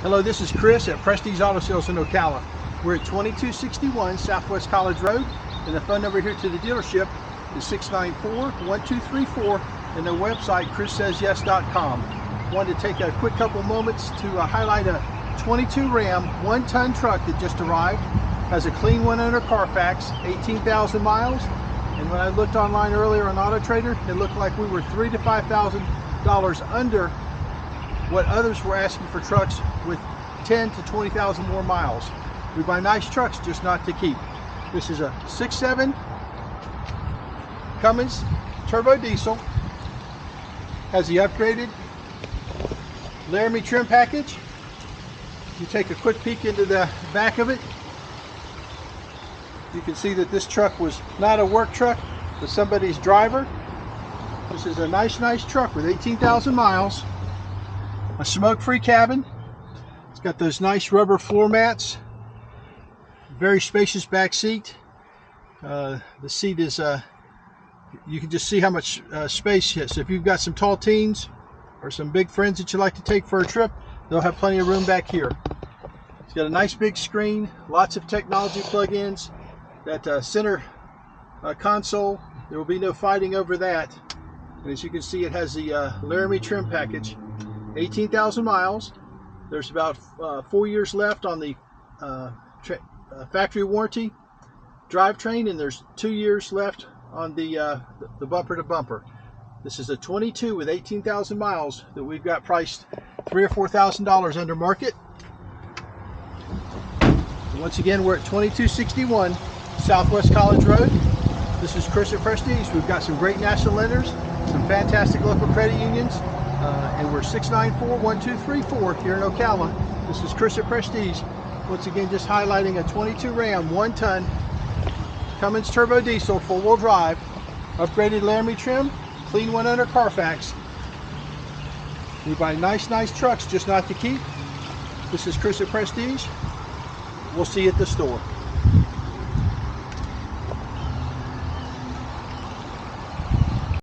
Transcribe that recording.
Hello, this is Chris at Prestige Auto Sales in Ocala. We're at 2261 Southwest College Road, and the phone number here to the dealership is 694-1234, and their website, chrissaysyes.com. Wanted to take a quick couple moments to highlight a 22 Ram 1-ton truck that just arrived. Has a clean one-owner Carfax, 18,000 miles, and when I looked online earlier on Auto Trader, it looked like we were $3,000 to $5,000 under what others were asking for trucks with 10 to 20,000 more miles. We buy nice trucks, just not to keep. This is a 6.7 Cummins turbo diesel. Has the upgraded Laramie trim package. If you take a quick peek into the back of it, you can see that this truck was not a work truck, but somebody's driver. This is a nice truck with 18,000 miles. A smoke-free cabin. It's got those nice rubber floor mats. Very spacious back seat. The seat is, you can just see how much space it has. So if you've got some tall teens or some big friends that you like to take for a trip, they'll have plenty of room back here. It's got a nice big screen, lots of technology plug-ins. That center console, there will be no fighting over that. And as you can see, it has the Laramie trim package. 18,000 miles. There's about 4 years left on the factory warranty drivetrain, and there's 2 years left on the bumper to bumper. This is a 22 with 18,000 miles that we've got priced $3,000 or $4,000 under market. And once again, we're at 2261 Southwest College Road. This is Chris at Prestige. We've got some great national lenders, some fantastic local credit unions, and we're 694-1234 here in Ocala. This is Chris at Prestige. Once again, just highlighting a 22 Ram 1-ton Cummins turbo diesel, 4-wheel drive, upgraded Laramie trim, clean one-owner Carfax. We buy nice trucks, just not to keep. This is Chris at Prestige. We'll see you at the store.